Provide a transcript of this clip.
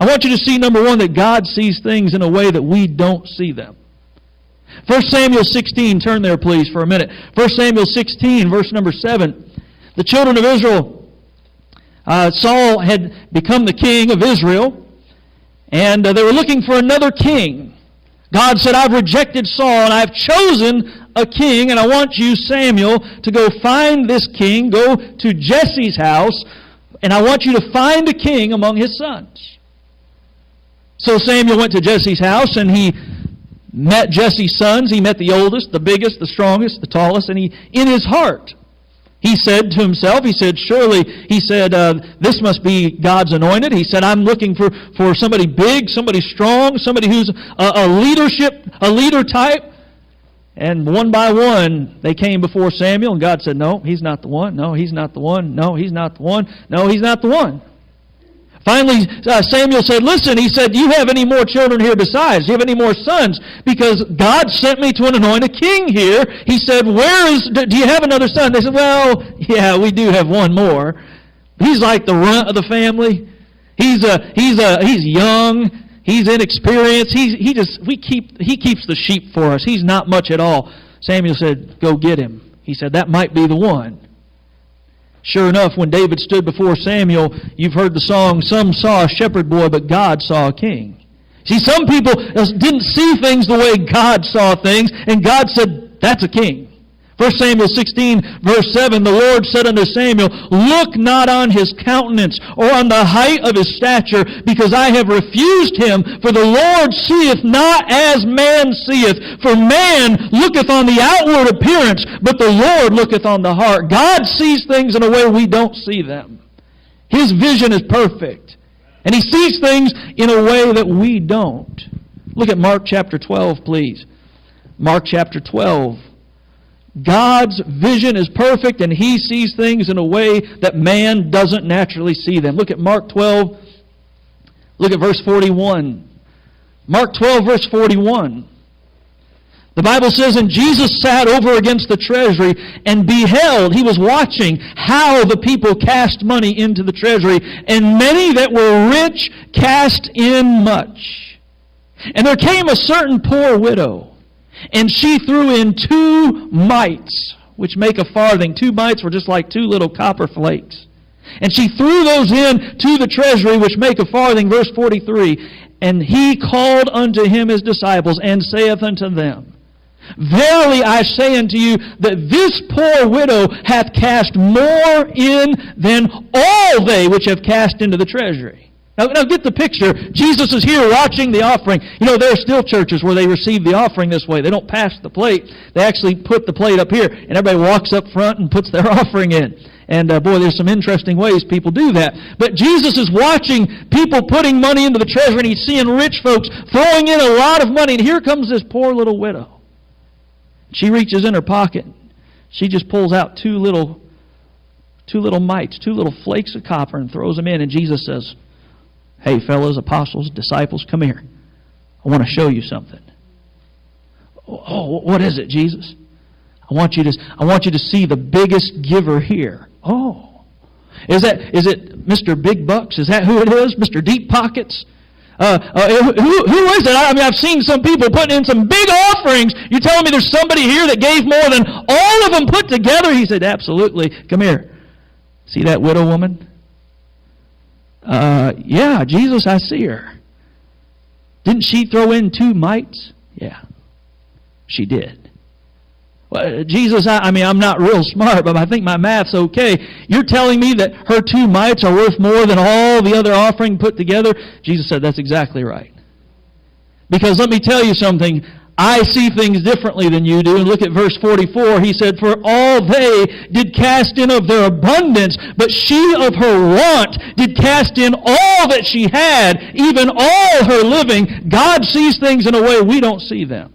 I want you to see, number one, that God sees things in a way that we don't see them. 1 Samuel 16, turn there please for a minute. 1 Samuel 16, verse number 7. The children of Israel, Saul had become the king of Israel, and they were looking for another king. God said, I've rejected Saul, and I've chosen a king, and I want you, Samuel, to go find this king, go to Jesse's house, and I want you to find a king among his sons. So Samuel went to Jesse's house, and he met Jesse's sons. He met the oldest, the biggest, the strongest, the tallest, and in his heart, he said to himself, he said, surely, this must be God's anointed. He said, I'm looking for somebody big, somebody strong, somebody who's a leader type. And one by one, they came before Samuel, and God said, no, he's not the one. No, he's not the one. No, he's not the one. No, he's not the one. Finally, Samuel said, listen, he said, do you have any more children here besides? Do you have any more sons? Because God sent me to anoint a king here. He said, do you have another son? They said, well, yeah, we do have one more. He's like the runt of the family. He's young. He's inexperienced. He keeps the sheep for us. He's not much at all. Samuel said, go get him. He said, that might be the one. Sure enough, when David stood before Samuel, you've heard the song, some saw a shepherd boy, but God saw a king. See, some people didn't see things the way God saw things, and God said, that's a king. 1 Samuel 16, verse 7, the Lord said unto Samuel, look not on his countenance, or on the height of his stature, because I have refused him. For the Lord seeth not as man seeth. For man looketh on the outward appearance, but the Lord looketh on the heart. God sees things in a way we don't see them. His vision is perfect. And He sees things in a way that we don't. Look at Mark chapter 12, please. Mark chapter 12. God's vision is perfect, and He sees things in a way that man doesn't naturally see them. Look at Mark 12. Look at verse 41. Mark 12, verse 41. The Bible says, and Jesus sat over against the treasury and beheld, He was watching how the people cast money into the treasury, and many that were rich cast in much. And there came a certain poor widow, and she threw in 2 mites, which make a farthing. 2 mites were just like 2 little copper flakes. And she threw those in to the treasury, which make a farthing. Verse 43, and He called unto Him His disciples, and saith unto them, verily I say unto you, that this poor widow hath cast more in than all they which have cast into the treasury. Now get the picture. Jesus is here watching the offering. You know, there are still churches where they receive the offering this way. They don't pass the plate. They actually put the plate up here, and everybody walks up front and puts their offering in. And boy, there's some interesting ways people do that. But Jesus is watching people putting money into the treasury, and He's seeing rich folks throwing in a lot of money. And here comes this poor little widow. She reaches in her pocket. She just pulls out 2 little mites, 2 little flakes of copper, and throws them in. And Jesus says, hey, fellas, apostles, disciples, come here. I want to show you something. Oh, what is it, Jesus? I want you to see the biggest giver here. Oh, is it Mr. Big Bucks? Is that who it is? Mr. Deep Pockets? Who is it? I mean, I've seen some people putting in some big offerings. You're telling me there's somebody here that gave more than all of them put together? He said, absolutely. Come here. See that widow woman? Yeah, Jesus, I see her. Didn't she throw in 2 mites? Yeah, she did. Well, Jesus, I'm not real smart, but I think my math's okay. You're telling me that her 2 mites are worth more than all the other offering put together? Jesus said, that's exactly right. Because let me tell you something, I see things differently than you do. And look at verse 44. He said, for all they did cast in of their abundance, but she of her want did cast in all that she had, even all her living. God sees things in a way we don't see them.